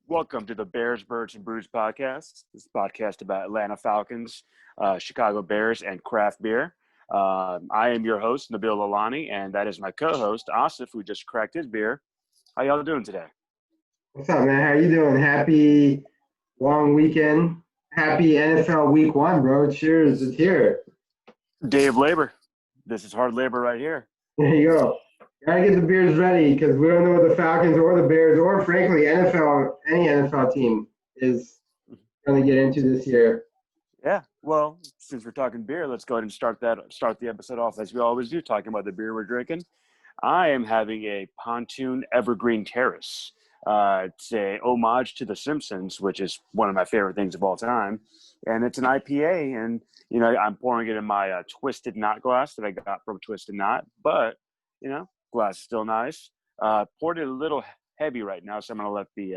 Welcome to the Bears, Birds, and Brews podcast. This is a podcast about Atlanta Falcons, Chicago Bears, and craft beer. I am your host, Nabeel Alani, and that is my co-host, Asif, who just cracked his beer. How y'all doing today? What's up, man? How you doing? Happy long weekend. Happy NFL Week 1, bro. Cheers. It's here. Day of labor. This is hard labor right here. There you go. Gotta get the beers ready because we don't know what the Falcons or the Bears or, frankly, any NFL team is going to get into this year. Yeah. Well, since we're talking beer, let's go ahead and start the episode off as we always do, talking about the beer we're drinking. I am having a Pontoon Evergreen Terrace. It's a homage to the Simpsons, which is one of my favorite things of all time. And it's an IPA, and, I'm pouring it in my Twisted Knot glass that I got from Twisted Knot. But, glass is still nice. Poured it a little heavy right now, so I'm going to let the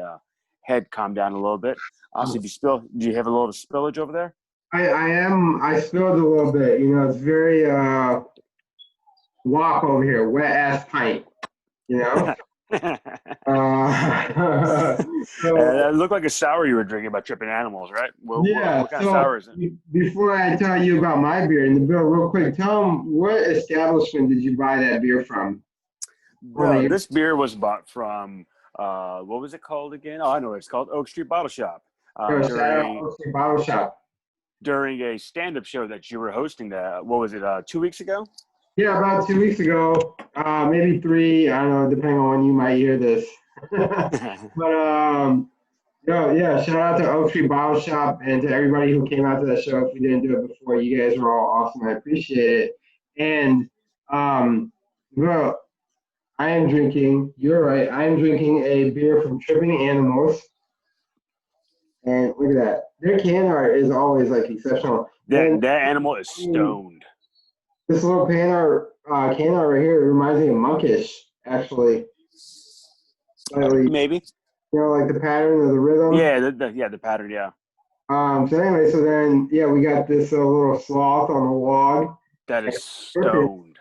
head calm down a little bit. Also, do you have a little spillage over there? I spilled a little bit. It's very WAP over here, wet ass pint. It looked like a sour you were drinking about tripping animals, right? What kind of sour is it? Before I tell you about my beer, and the bill, real quick, tell them what establishment did you buy that beer from? Bro, this beer was bought from, what was it called again? Oh, I know what it's called, Oak Street Bottle Shop. Oak Street Bottle Shop. During a stand-up show that you were hosting, what was it, 2 weeks ago? Yeah, about 2 weeks ago, maybe 3. I don't know, depending on when you might hear this. But shout out to Oak Street Bottle Shop and to everybody who came out to that show. If we didn't do it before, you guys were all awesome. I appreciate it. And you're right. I am drinking a beer from Tripping Animals. And look at that. Their can art is always exceptional. That animal is stoned. This little can art right here reminds me of Monkish, actually. Slightly, maybe. Like the pattern or the rhythm. Yeah, the pattern, yeah. So anyway, we got this little sloth on the log. That is stoned.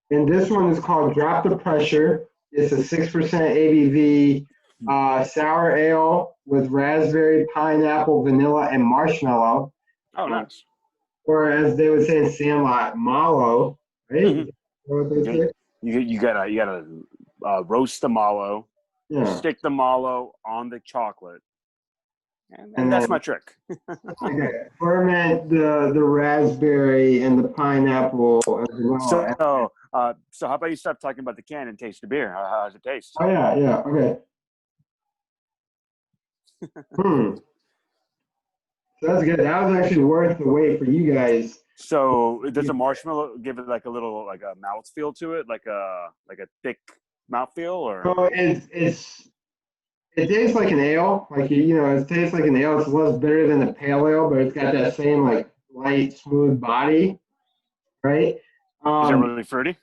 And this one is called Drop the Pressure. It's a 6% ABV sour ale with raspberry, pineapple, vanilla, and marshmallow. Oh, nice. Or as they would say in Sandlot, mallow, right? Mm-hmm. What they say? You gotta roast the mallow, stick the mallow on the chocolate, and that's my trick. Okay. Ferment the raspberry and the pineapple as well. So how about you stop talking about the can and taste the beer? How does it taste? Oh yeah, okay. So that's good. That was actually worth the wait for you guys. So does a marshmallow give it a little a mouthfeel to it, like a thick mouthfeel, or? So it tastes like an ale. It tastes like an ale. It's less bitter than a pale ale, but it's got that same light, smooth body, right? Is it really fruity?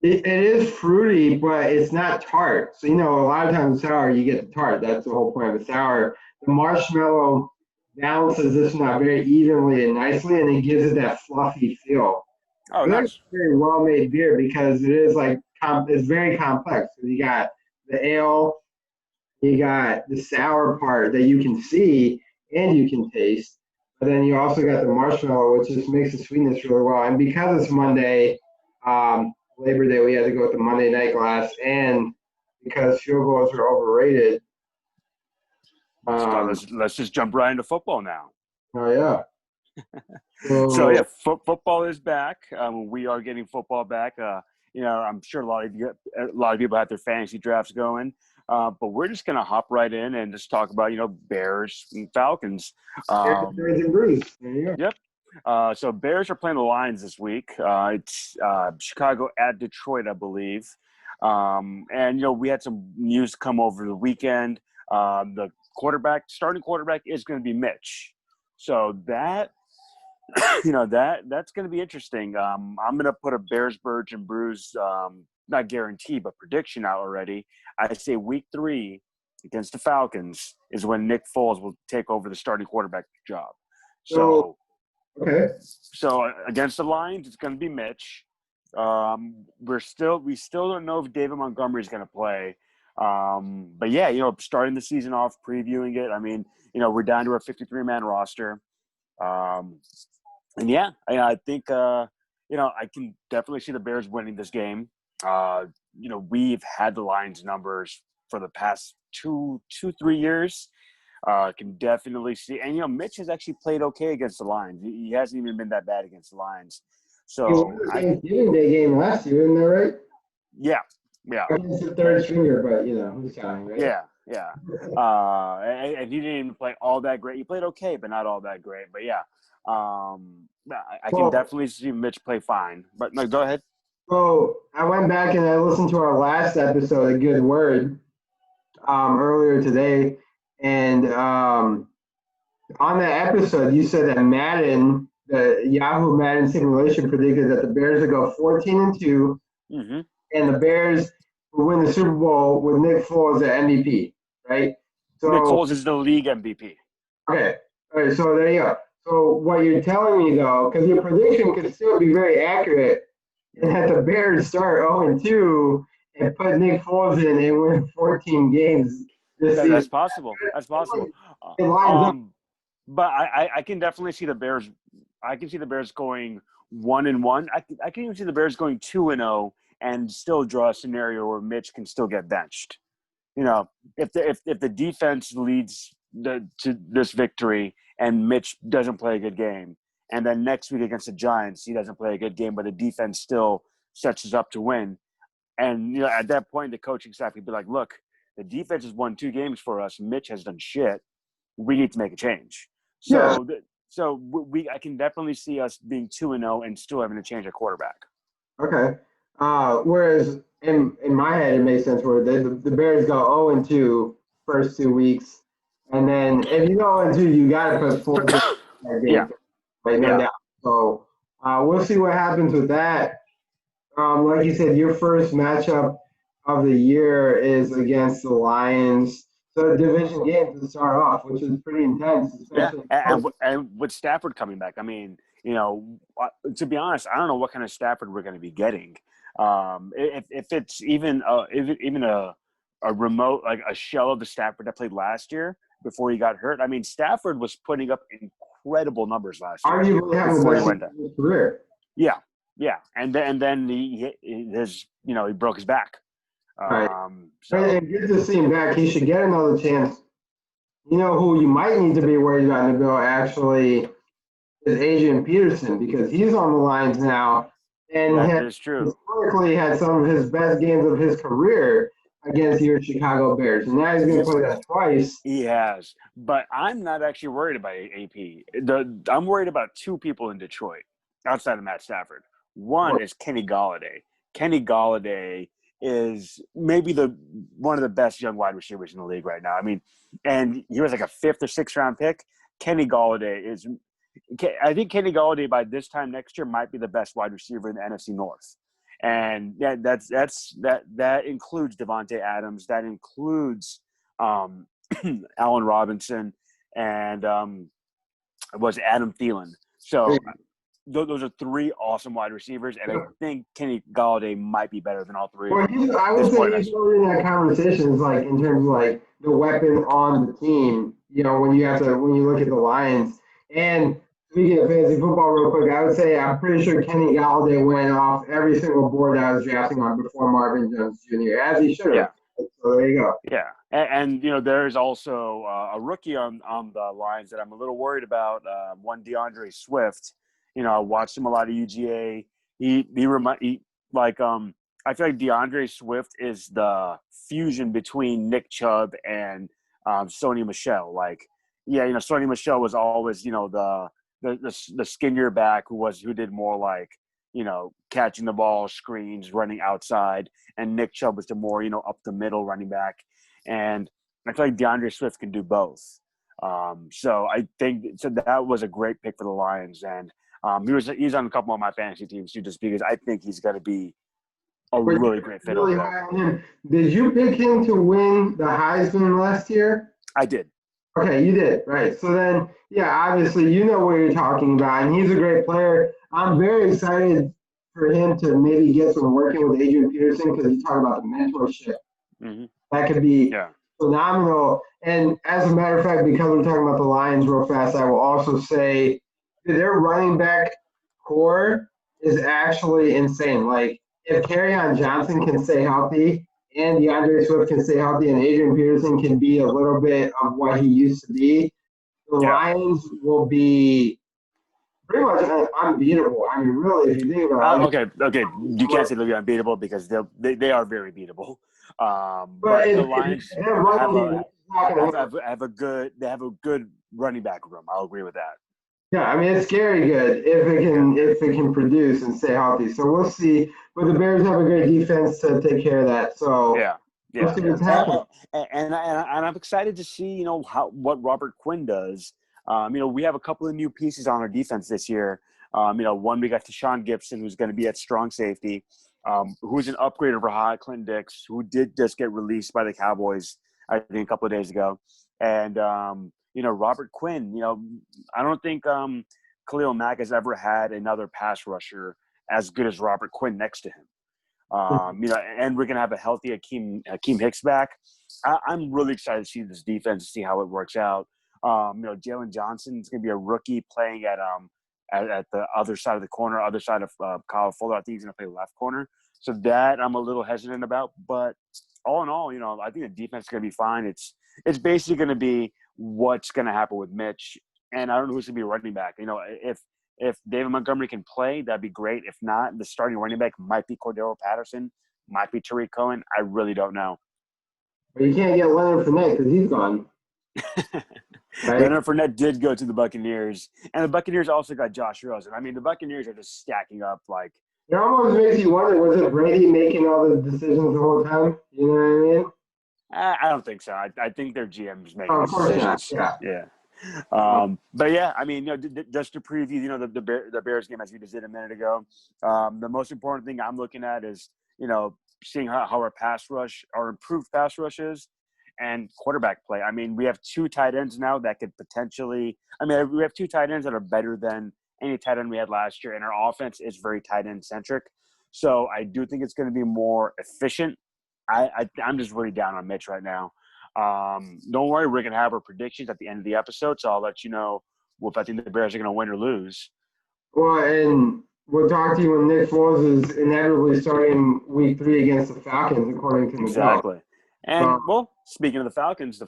It is fruity, but it's not tart. So, a lot of times sour, you get the tart. That's the whole point of a sour. The marshmallow balances this one out very evenly and nicely, and it gives it that fluffy feel. Oh, nice. That's a very well-made beer because it is it's very complex. So you got the ale, you got the sour part that you can see and you can taste, but then you also got the marshmallow, which just makes the sweetness really well. And because it's Monday, Labor Day, we had to go with the Monday night glass, and because field goals are overrated. Let's just jump right into football now. Oh yeah. Football is back. We are getting football back. I'm sure a lot of people have their fantasy drafts going, but we're just gonna hop right in and just talk about Bears and Falcons. Bears and Brews. There you go. Yep. So Bears are playing the Lions this week. It's Chicago at Detroit, I believe. And we had some news come over the weekend. The starting quarterback is going to be Mitch. So that's going to be interesting. I'm going to put a Bears, Birds, and Brews, not guarantee, but prediction out already. I say week 3 against the Falcons is when Nick Foles will take over the starting quarterback job. So against the Lions, it's going to be Mitch. We still don't know if David Montgomery is going to play. But yeah, starting the season off, previewing it. I mean, we're down to our 53-man roster. And yeah, I think, I can definitely see the Bears winning this game. We've had the Lions numbers for the past 3 years. Can definitely see. And, Mitch has actually played okay against the Lions. He hasn't even been that bad against the Lions. So he won the Thanksgiving Day game last year, isn't that right? Yeah. Against the third stringer, but, who's counting, right? Yeah. And he didn't even play all that great. He played okay, but not all that great. But yeah, I can definitely see Mitch play fine. But no, go ahead. So I went back and I listened to our last episode, A Good Word, earlier today. And on that episode, you said that Madden, the Yahoo Madden simulation, predicted that the Bears would go 14-2, mm-hmm. and the Bears would win the Super Bowl with Nick Foles as MVP, right? So Nick Foles is the league MVP. Okay. All right, so there you go. So what you're telling me, though, because your prediction could still be very accurate, and that the Bears start 0-2 and put Nick Foles in and win 14 games this season. That's possible. But I can definitely see the Bears. I can see the Bears going 1-1. I can even see the Bears going 2-0 and still draw a scenario where Mitch can still get benched. If the defense leads to this victory and Mitch doesn't play a good game, and then next week against the Giants he doesn't play a good game, but the defense still sets us up to win, and at that point the coaching staff could be like, look, the defense has won 2 games for us. Mitch has done shit. We need to make a change. So I can definitely see us being 2-0 and still having to change a quarterback. Okay. Whereas in my head, it makes sense where the Bears go 0-2 first 2 weeks, and then if you go 0-2, you got to put Foles in that game. Yeah. Right, no doubt. So we'll see what happens with that. Like you said, your first matchup of the year is against the Lions. So a division game to start off, which is pretty intense. Especially and with Stafford coming back, I mean, to be honest, I don't know what kind of Stafford we're going to be getting. If it's even a remote, like a shell of the Stafford that played last year before he got hurt. I mean, Stafford was putting up incredible numbers last year. Arguably having the best of his career. Yeah, and then he broke his back. Right. And good to see him back. He should get another chance. You know who you might need to be worried about, Nabeel, actually, is Adrian Peterson, because he's on the Lions now and has historically had some of his best games of his career against your Chicago Bears. And now he's going to play that twice. He has. But I'm not actually worried about AP. I'm worried about 2 people in Detroit outside of Matt Stafford. One is Kenny Golladay. Kenny Golladay is maybe one of the best young wide receivers in the league right now. I mean, and he was like a 5th or 6th round pick. Kenny Golladay is – I think Kenny Golladay by this time next year might be the best wide receiver in the NFC North. And that includes Devontae Adams. That includes Allen Robinson and was Adam Thielen. So – those are 3 awesome wide receivers, and I think Kenny Golladay might be better than all 3. Well, I would say he's already in that conversation, like in terms of like the weapon on the team. When you look at the Lions. And speaking of fantasy football, real quick, I would say I'm pretty sure Kenny Golladay went off every single board I was drafting on before Marvin Jones Jr. as he should have. Yeah. So there you go. Yeah, and there's also a rookie on the Lions that I'm a little worried about. One DeAndre Swift. I watched him a lot of UGA. I feel like DeAndre Swift is the fusion between Nick Chubb and Sony Michel. Sony Michel was always, the skinnier back who did more like, catching the ball, screens, running outside, and Nick Chubb was the more, up the middle running back. And I feel like DeAndre Swift can do both. So I think that was a great pick for the Lions, and he's on a couple of my fantasy teams too, just because I think he's going to be a really great fit. Really high on him. Did you pick him to win the Heisman last year? I did. Okay, you did, right. So then, yeah, obviously you know what you're talking about, and he's a great player. I'm very excited for him to maybe get some working with Adrian Peterson, because you talk about the mentorship. Mm-hmm. That could be Yeah. phenomenal. And as a matter of fact, because we're talking about the Lions real fast, I will also say their running back core is actually insane. Like, if Kerryon Johnson can stay healthy and DeAndre Swift can stay healthy and Adrian Peterson can be a little bit of what he used to be, the Yeah. Lions will be pretty much unbeatable. I mean, really, if you think about it. Okay. You can't say they'll be unbeatable because they are very beatable. But But the if Lions they're running game, it's not going to happen. have a good running back room. I'll agree with that. Yeah, I mean, it's scary good if it can produce and stay healthy. So we'll see. But the Bears have a great defense to take care of that. So Yeah. we'll see what's happening. And I'm excited to see, what Robert Quinn does. We have a couple of new pieces on our defense this year. One, we got Deshaun Gibson, who's going to be at strong safety, who's an upgrade over Clinton Dix, who did just get released by the Cowboys, I think, a couple of days ago. And, Robert Quinn, I don't think Khalil Mack has ever had another pass rusher as good as Robert Quinn next to him. And we're going to have a healthy Akeem Hicks back. I'm really excited to see this defense, to see how it works out. Jalen Johnson is going to be a rookie playing at the other side of the corner, other side of Kyle Fuller. I think he's going to play left corner. So that I'm a little hesitant about. But all in all, I think the defense is going to be fine. It's basically going to be what's going to happen with Mitch. And I don't know who's going to be running back. If David Montgomery can play, that'd be great. If not, the starting running back might be Cordero Patterson, might be Tariq Cohen. I really don't know. But you can't get Leonard Fournette because he's gone. Right? Leonard Fournette did go to the Buccaneers, and the Buccaneers also got Josh Rosen. I mean, the Buccaneers are just stacking up like. It almost makes you wonder, was it Brady making all the decisions the whole time? You know what I mean? I don't think so. I think their GM's making decisions. Yeah. But yeah, I mean, just to preview, the Bears game as we just did a minute ago. The most important thing I'm looking at is, seeing how our improved pass rush is, and quarterback play. I mean, we have two tight ends now that could potentially. I mean, we have two tight ends that are better than any tight end we had last year, and our offense is very tight end centric. So I do think it's going to be more efficient. I'm just really down on Mitch right now. Don't worry, we're going to have our predictions at the end of the episode, so I'll let you know if I think the Bears are going to win or lose. Well, and we'll talk to you when Nick Foles is inevitably starting week 3 against the Falcons, according to Exactly. And, speaking of the Falcons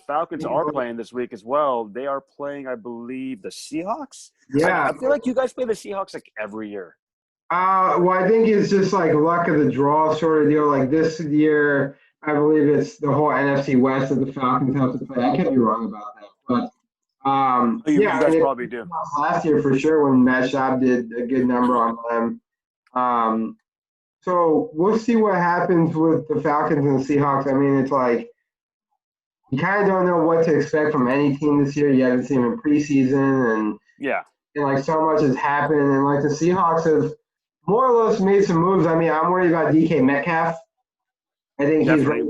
are playing this week as well. They are playing, I believe, the Seahawks. Yeah. I feel like you guys play the Seahawks like every year. Well, I think it's just like luck of the draw sort of deal. Like this year, I believe it's the whole NFC West that the Falcons have to play. I could be wrong about that, but you guys probably do. Last year for sure when Matt Schaub did a good number on them. So we'll see what happens with the Falcons and the Seahawks. I mean, it's like you kind of don't know what to expect from any team this year. You haven't seen them in preseason, and like so much has happened, and like the Seahawks have more or less made some moves. I mean, I'm worried about DK Metcalf. I think definitely.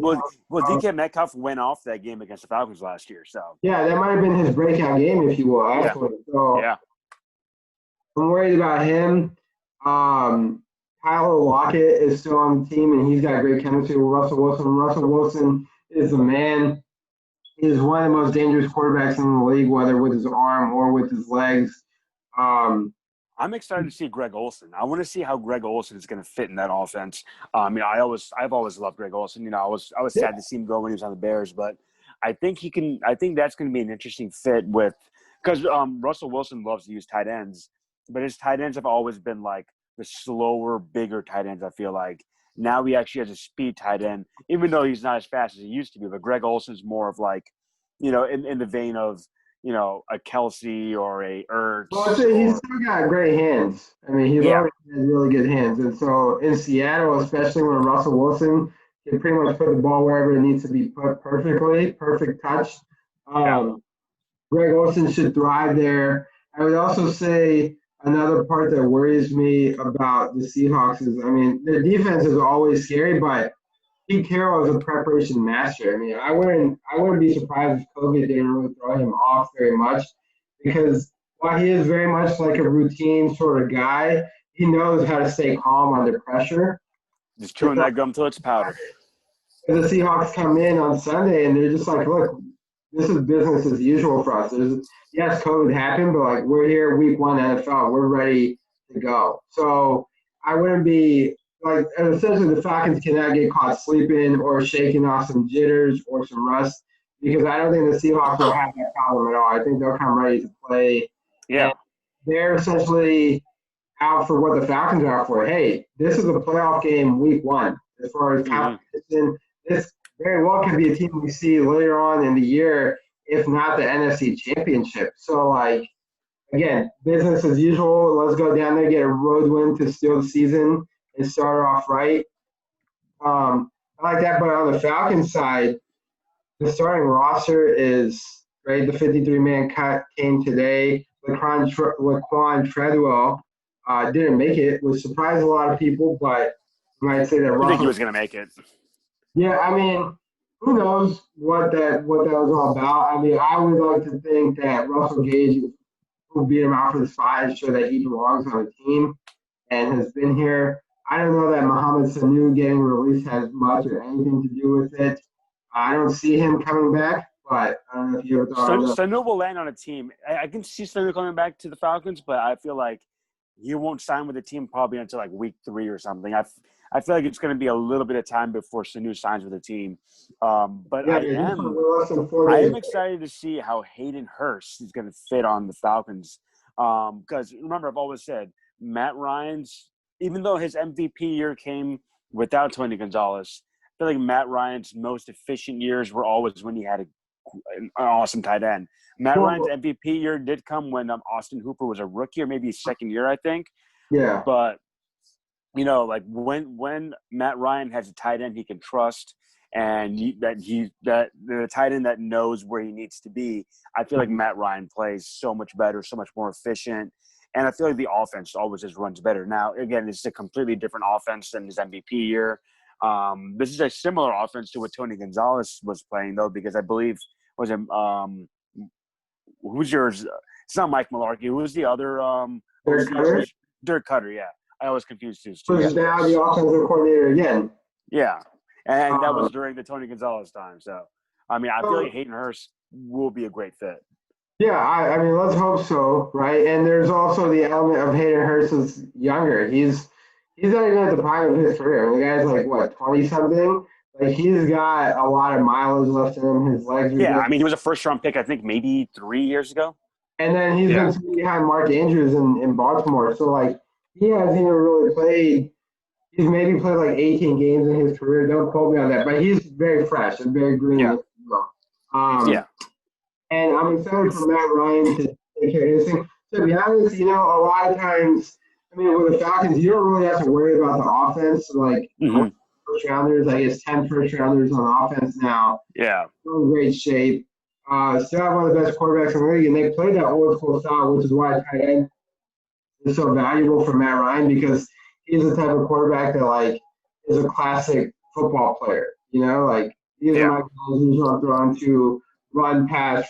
DK Metcalf went off that game against the Falcons last year, so that might have been his breakout game, if you will. Actually, so I'm worried about him. Tyler Lockett is still on the team, and he's got great chemistry with Russell Wilson. Russell Wilson is the man. He is one of the most dangerous quarterbacks in the league, whether with his arm or with his legs. I'm excited to see Greg Olsen. I want to see how Greg Olsen is going to fit in that offense. I've always loved Greg Olsen. I was sad to see him go when he was on the Bears, but I think he can. I think that's going to be an interesting fit because Russell Wilson loves to use tight ends, but his tight ends have always been like the slower, bigger tight ends. I feel like now he actually has a speed tight end, even though he's not as fast as he used to be. But Greg Olsen's more of like, in the vein of a Kelsey or a Ertz. Well, he's still got great hands. I mean, he's always had really good hands. And so in Seattle, especially when Russell Wilson can pretty much put the ball wherever it needs to be put perfectly, perfect touch. Greg Olsen should thrive there. I would also say another part that worries me about the Seahawks is, I mean, their defense is always scary, but Pete Carroll is a preparation master. I mean, I wouldn't be surprised if COVID didn't really throw him off very much, because while he is very much like a routine sort of guy, he knows how to stay calm under pressure. Just chewing that gum till it's powder. the Seahawks come in on Sunday and they're just like, look, this is business as usual for us. Yes, COVID happened, but like we're here week one NFL. We're ready to go. So I wouldn't be like essentially the Falcons cannot get caught sleeping or shaking off some jitters or some rust because I don't think the Seahawks will have that problem at all. I think they'll come ready to play. Yeah. And they're essentially out for what the Falcons are out for. Hey, this is a playoff game week one. As far as competition, this very well could be a team we see later on in the year, if not the NFC Championship. So, like, again, business as usual. Let's go down there, get a road win to steal the season and start off right. I like that. But on the Falcons side, the starting roster is great. The 53-man cut came today. Laquan Treadwell didn't make it. Was surprised a lot of people, but you might say that I think he was going to make it. Yeah, I mean, who knows what that was all about. I mean, I would like to think that Russell Gage, who beat him out for the spot, is sure that he belongs on the team and has been here. I don't know that Mohamed Sanu getting released has much or anything to do with it. I don't see him coming back, but I don't know if you ever thought of that. Sanu will land on a team. I can see Sanu coming back to the Falcons, but I feel like he won't sign with the team probably until like week 3 or something. I feel like it's going to be a little bit of time before Sanu signs with the team. But I am excited to see how Hayden Hurst is going to fit on the Falcons. Because remember, I've always said Matt Ryan's, even though his MVP year came without Tony Gonzalez, I feel like Matt Ryan's most efficient years were always when he had an awesome tight end. Matt Ryan's MVP year did come when Austin Hooper was a rookie, or maybe his second year, I think. Yeah. But like when Matt Ryan has a tight end he can trust, and the tight end that knows where he needs to be, I feel like Matt Ryan plays so much better, so much more efficient, and I feel like the offense always just runs better. Now, again, this is a completely different offense than his MVP year. This is a similar offense to what Tony Gonzalez was playing, though, because I believe who's yours? It's not Mike Mularkey. Who was the other? Dirk Cutter? Dirk Cutter, yeah. I always confused these two. Who's now the offensive coordinator again. Yeah, and that was during the Tony Gonzalez time. So, I mean, I feel like Hayden Hurst will be a great fit. Yeah, I mean, let's hope so, right? And there's also the element of Hayden Hurst is younger. He's not even at the prime of his career. The guy's like, what, 20-something? Like, he's got a lot of mileage left in him. His legs are Yeah, good. I mean, he was a first-round pick, I think, maybe 3 years ago. And then he's been sitting behind Mark Andrews in Baltimore. So, like, he hasn't even really played. He's maybe played like 18 games in his career. Don't quote me on that. But he's very fresh and very green. Yeah. And I'm excited for Matt Ryan to take care of this thing. To be honest, a lot of times, I mean, with the Falcons, you don't really have to worry about the offense. Like, first-rounders, I guess 10 first-rounders on offense now. Yeah. Still in great shape. Still have one of the best quarterbacks in the league, and they play that old school style, which is why tight end is so valuable for Matt Ryan, because he's the type of quarterback that, like, is a classic football player. Like, these are my guys who's on throwing to run, pass,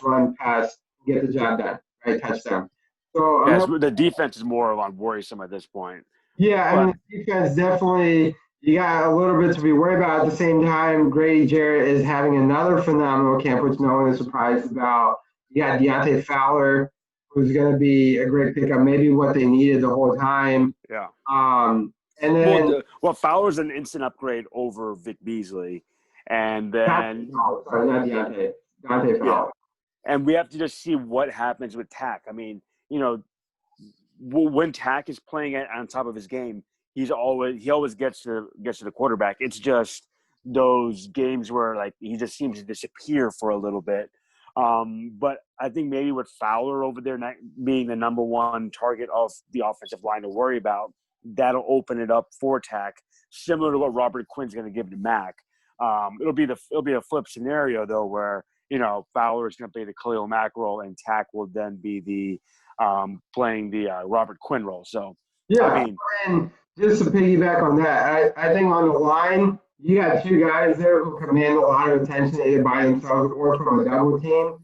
get the job done, right? Touchdown. So the defense is more worrisome at this point. Yeah, I mean, the defense definitely, you got a little bit to be worried about. At the same time, Grady Jarrett is having another phenomenal camp, which no one is surprised about. You got Deontay Fowler, who's going to be a great pickup, maybe what they needed the whole time. Yeah. And then Fowler's an instant upgrade over Vic Beasley, and then not Deontay. Deontay Fowler. Yeah. And we have to just see what happens with Tack. I mean, when Tack is playing on top of his game, he always gets to the quarterback. It's just those games where, like, he just seems to disappear for a little bit. But I think maybe with Fowler over there being the number one target of the offensive line to worry about, that'll open it up for Tack, similar to what Robert Quinn's going to give to Mack. It'll be a flip scenario though, where Fowler is going to play the Khalil Mack role, and Tack will then be the playing the Robert Quinn role. So and just to piggyback on that, I think on the line you got two guys there who command a lot of attention either by themselves or from a double team.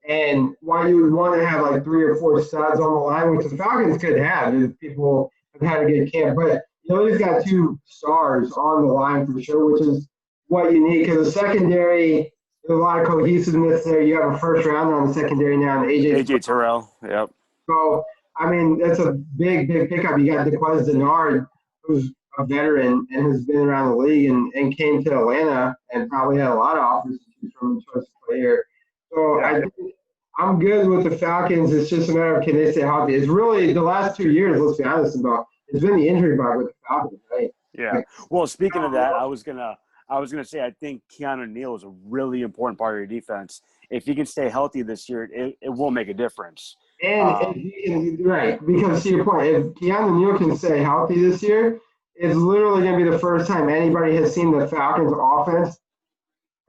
And while you would want to have like 3 or 4 studs on the line, which the Falcons could have if people have had a good camp, but you always got 2 stars on the line for sure, which is what you need because the secondary, there's a lot of cohesiveness there. You have a first rounder on the secondary now, and AJ Terrell. Yep. So, I mean, that's a big, big pickup. You got DeQuez Denard, who's a veteran and has been around the league and came to Atlanta and probably had a lot of offers to choose from the choice to play here. So Yeah. I think I'm good with the Falcons. It's just a matter of can they stay healthy. It's really the last 2 years, let's be honest about, it's been the injury bug with the Falcons, right? Yeah. Well, speaking of that, I was gonna say I think Keanu Neal is a really important part of your defense. If he can stay healthy this year, it will make a difference. And right, because to your point, if Keanu Neal can stay healthy this year, it's literally going to be the first time anybody has seen the Falcons offense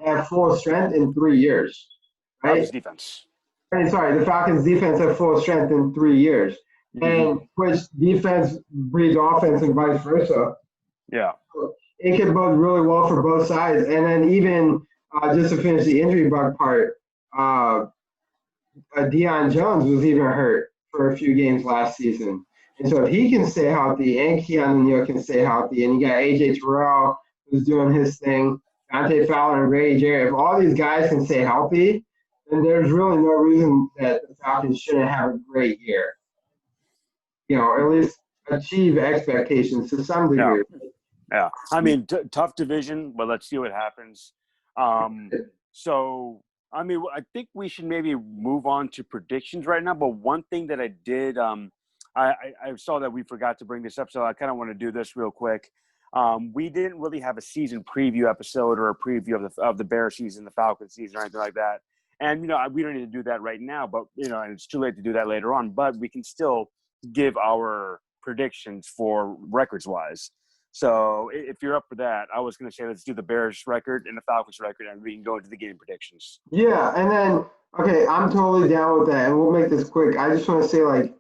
at full strength in 3 years, right? Falcons defense. Sorry, the Falcons defense at full strength in 3 years, and which defense breeds offense and vice versa. Yeah. So it could bode really well for both sides. And then even just to finish the injury bug part, Deion Jones was even hurt for a few games last season. And so if he can stay healthy and Keanu Neal can stay healthy, and you got AJ Terrell who's doing his thing, Dante Fowler and Brady Jarrett, if all these guys can stay healthy, then there's really no reason that the Falcons shouldn't have a great year. You know, or at least achieve expectations to some degree. Yeah. I mean, tough division, but let's see what happens. So, I mean, I think we should maybe move on to predictions right now. But one thing that I did, I saw that we forgot to bring this up, so I kind of want to do this real quick. We didn't really have a season preview episode or a preview of the Bears season, the Falcons season, or anything like that. And, you know, we don't need to do that right now, but, you know, and it's too late to do that later on. But we can still give our predictions for records-wise. So if you're up for that, I was going to say let's do the Bears record and the Falcons record, and we can go into the game predictions. Yeah, and then, okay, I'm totally down with that, and we'll make this quick. I just want to say, like,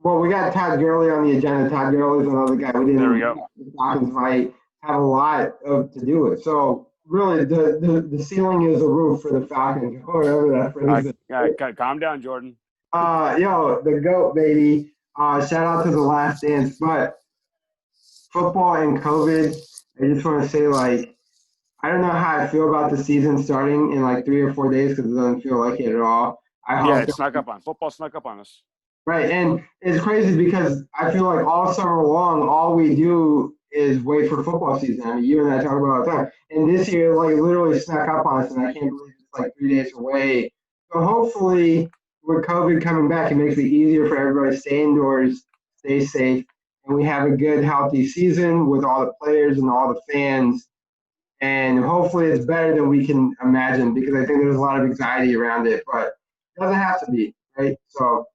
well, we got Todd Gurley on the agenda. Todd Gurley's another guy we didn't. There we go. The Falcons might have a lot to do with. So really, the ceiling is the roof for the Falcons, or whatever that phrase is. Calm down, Jordan. Yo, the GOAT, baby. Shout out to The Last Dance. But football and COVID, I just want to say, like, I don't know how I feel about the season starting in like 3 or 4 days because it doesn't feel like it at all. Football snuck up on us. Right, and it's crazy because I feel like all summer long, all we do is wait for football season. I mean, you and I talk about it all the time. And this year, like, literally snuck up on us, and I can't believe it's like 3 days away. So hopefully, with COVID coming back, it makes it easier for everybody to stay indoors, stay safe, and we have a good, healthy season with all the players and all the fans. And hopefully it's better than we can imagine because I think there's a lot of anxiety around it, but it doesn't have to be, right? So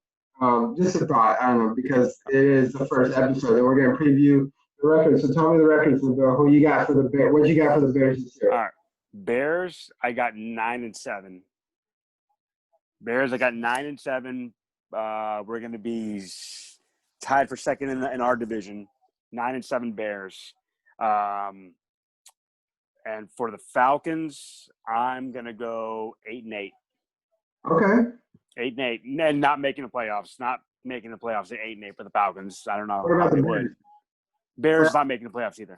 just a thought, I don't know, because it is the first episode and we're going to preview the records. So tell me the records, Nabeel. Who you got for the Bears? What you got for the Bears this year? All right. Bears, I got 9-7. Bears, I got 9-7. We're going to be tied for second in our division. 9-7 Bears. And for the Falcons, I'm going to go 8-8. Okay. 8-8. And not making the playoffs. Not making the playoffs at 8-8 for the Falcons. I don't know. What about the Bears? Bears not making the playoffs either.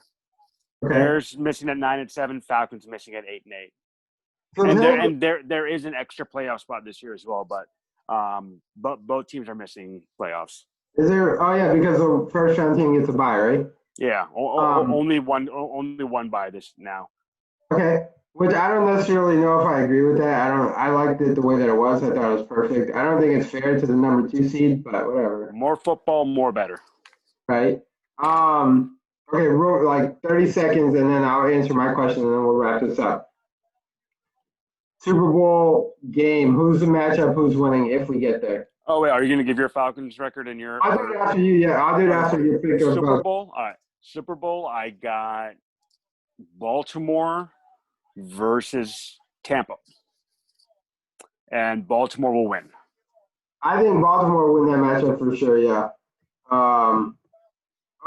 Okay. Bears missing at 9-7. Falcons missing at 8-8. And there is an extra playoff spot this year as well, but both teams are missing playoffs. Is there? Oh yeah, because the first round team gets a bye, right? Yeah, only one bye this now. Okay, which I don't necessarily know if I agree with that. I liked it the way that it was. I thought it was perfect. I don't think it's fair to the number 2 seed, but whatever. More football, more better. Right. Okay, like 30 seconds, and then I'll answer my question, and then we'll wrap this up. Super Bowl game. Who's the matchup? Who's winning if we get there? Oh, wait. Are you going to give your Falcons record and your – I'll do it after you. Yeah, I'll do it after you pick up. Super Bowl? All right. Super Bowl, I got Baltimore versus Tampa. And Baltimore will win. I think Baltimore will win that matchup for sure, yeah.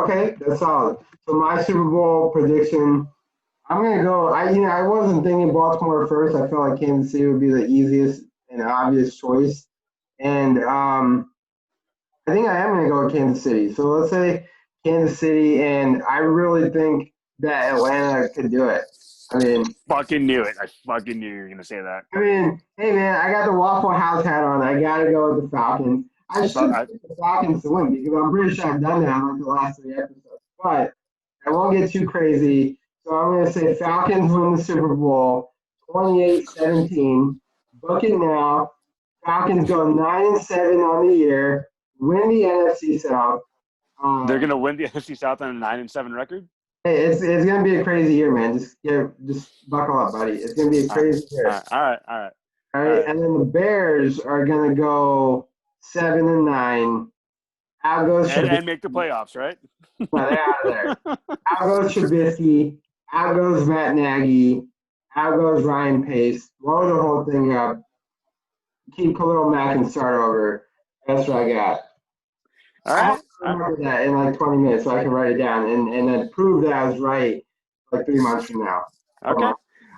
Okay, that's solid. So my Super Bowl prediction – I'm gonna go. I wasn't thinking Baltimore first. I felt like Kansas City would be the easiest and obvious choice, and I think I am gonna go with Kansas City. So let's say Kansas City, and I really think that Atlanta could do it. I mean, Fucking knew it. I fucking knew you were gonna say that. hey man, I got the Waffle House hat on. I gotta go with the Falcons. I should pick the Falcons to win because I'm pretty sure I've done that on like the last 3 episodes. But I won't get too crazy. So I'm gonna say Falcons win the Super Bowl 28-17. Book it now. Falcons go 9-7 on the year. Win the NFC South. They're gonna win the NFC South on a 9-7 record. Hey, it's gonna be a crazy year, man. Just buckle up, buddy. It's gonna be a crazy year. All right. All right, and then the Bears are gonna go 7-9. Out goes and make the playoffs, right? They're out of there. Out goes Trubisky. Out goes Matt Nagy. Out goes Ryan Pace. Blow the whole thing up. Keep Khalil Mack and start over. That's what I got. All right. I remember that in like 20 minutes so I can write it down and then prove that I was right like 3 months from now. Okay.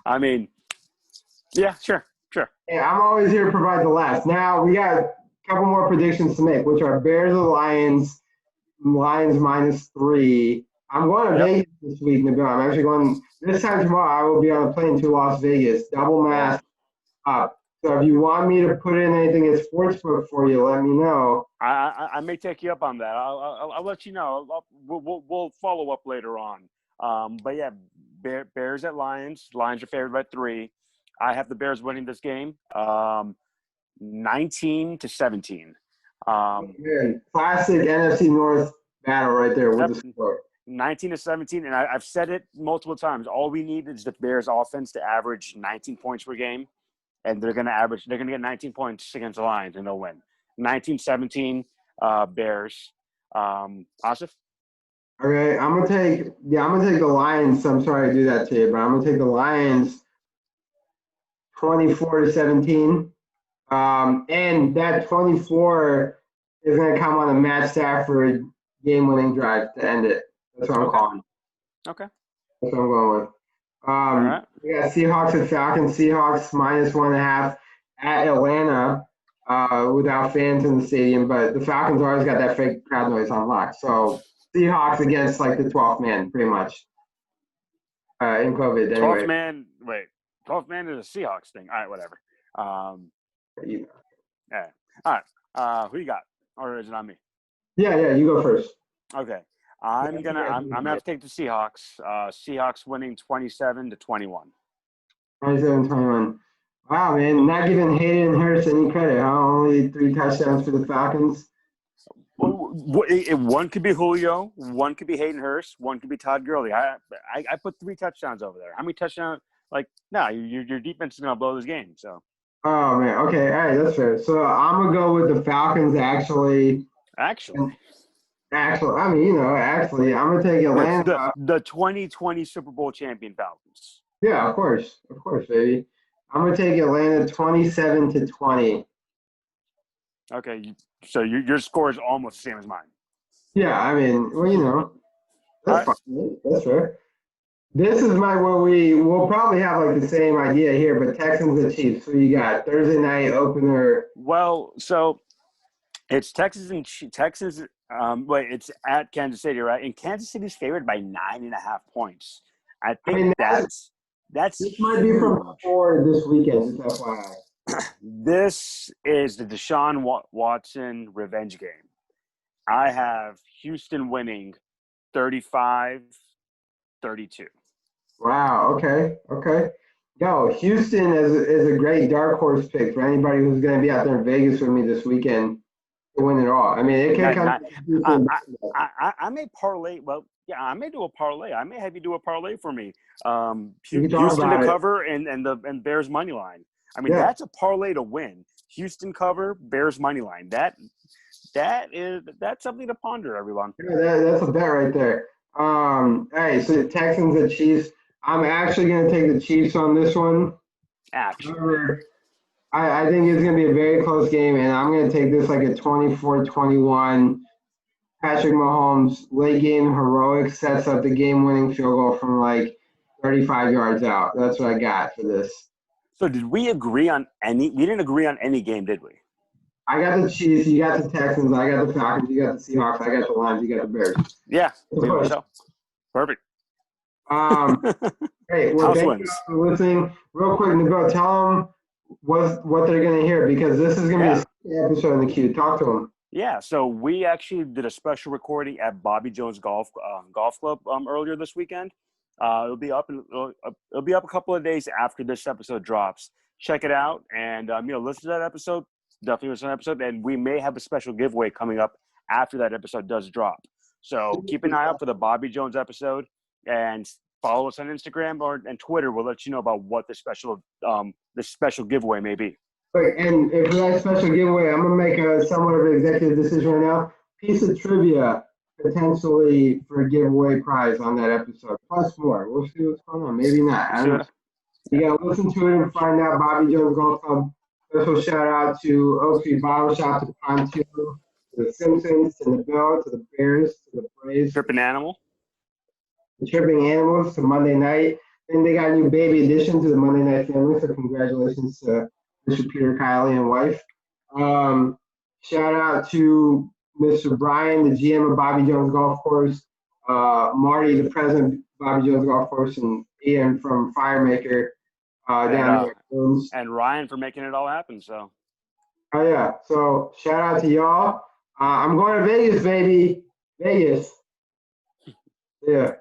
I mean, yeah, sure. Hey, I'm always here to provide the last. Now we got a couple more predictions to make, which are Bears or Lions. Lions -3. I'm going to Vegas this week, Nabeel. I'm actually going this time tomorrow. I will be on a plane to Las Vegas, double mask up. So if you want me to put in anything at Sportsbook for you, let me know. I may take you up on that. I'll let you know. We'll follow up later on. But yeah, Bears at Lions. Lions are favored by 3. I have the Bears winning this game, 19-17. Classic NFC North battle right there with the score. 19-17, and I've said it multiple times. All we need is the Bears offense to average 19 points per game, and they're going to get 19 points against the Lions, and they'll win. 19-17, Bears. Asif? Okay, I'm gonna take the Lions. I'm sorry to do that to you, but I'm gonna take the Lions 24-17. And that 24 is gonna come on a Matt Stafford game-winning drive to end it. That's what I'm calling. Okay. That's what I'm going with. All right. We got Seahawks and Falcons. Seahawks -1.5 at Atlanta without fans in the stadium, but the Falcons always got that fake crowd noise on lock. So Seahawks against like the 12th man, pretty much. In COVID, anyway. 12th man is a Seahawks thing. All right, whatever. Yeah. All right. Who you got? Or is it on me? Yeah, you go first. Okay. I'm gonna have to take the Seahawks. Seahawks winning 27-21. 27-21. Wow, man, not giving Hayden and Hurst any credit, huh? Only 3 touchdowns for the Falcons. Well, one could be Julio, one could be Hayden Hurst, one could be Todd Gurley. I put 3 touchdowns over there. How many touchdowns? Your defense is gonna blow this game. So. Oh man, okay, all right, that's fair. So I'm gonna go with the Falcons. Actually, I mean, actually, I'm gonna take Atlanta. The 2020 Super Bowl champion Falcons. Yeah, of course, baby. I'm gonna take Atlanta 27-20. Okay, so your score is almost the same as mine. Yeah, I mean, well, that's fine. That's fair. This is where we'll probably have like the same idea here, but Texans and Chiefs. So you got Thursday night opener. Well, so it's Texans. It's at Kansas City, right? And Kansas City's favored by 9.5 points. I think that's this might be from 4 this weekend. Just FYI. This is the Deshaun Watson revenge game. I have Houston winning 35-32. Wow. Okay. Yo, Houston is a great dark horse pick for anybody who's going to be out there in Vegas with me this weekend to win it all. I mean, it can come. I may parlay. Well, yeah, I may do a parlay. I may have you do a parlay for me. Houston to cover and Bears money line. I mean, that's a parlay to win. Houston cover, Bears money line. That's something to ponder, everyone. Yeah, that's a bet right there. All right, so the Texans and Chiefs. I'm actually going to take the Chiefs on this one. However, I think it's going to be a very close game, and I'm going to take this like a 24-21. Patrick Mahomes, late game heroic, sets up the game-winning field goal from like 35 yards out. That's what I got for this. So did we agree on any – we didn't agree on any game, did we? I got the Chiefs, you got the Texans, I got the Falcons, you got the Seahawks, I got the Lions, you got the Bears. Yeah, so. Perfect. Hey, well, House thank you wins. for listening. Real quick, Nabeel, tell them what they're going to hear, because this is going to be Yeah. the second episode in the queue. Talk to them. Yeah, so we actually did a special recording at Bobby Jones Golf Club earlier this weekend. It'll be up a couple of days after this episode drops. Check it out and listen to that episode. Definitely listen to that episode, and we may have a special giveaway coming up after that episode does drop. So keep an eye out for the Bobby Jones episode and follow us on Instagram and Twitter. We'll let you know about what the special giveaway may be. Wait, and for that special giveaway, I'm gonna make a somewhat of an executive decision right now. Piece of trivia potentially for a giveaway prize on that episode, plus more. We'll see what's going on. Maybe not. I don't know. You gotta listen to it and find out. Bobby Jones Golf Club. Special shout out to Oak Street Bottle Shop, to Pontoon, to the Simpsons, to the Bill, to the Bears, to the Braves, Tripping Animal. the Tripping Animals, to Monday Night. Then they got a new baby addition to the Monday Night family. So congratulations to Mr. Peter Kiley and wife. Shout out to Mr. Brian, the GM of Bobby Jones Golf Course, Marty, the president of Bobby Jones Golf Course, and Ian from Firemaker down there. And Ryan for making it all happen. So. Oh yeah. So shout out to y'all. I'm going to Vegas, baby. Vegas. Yeah.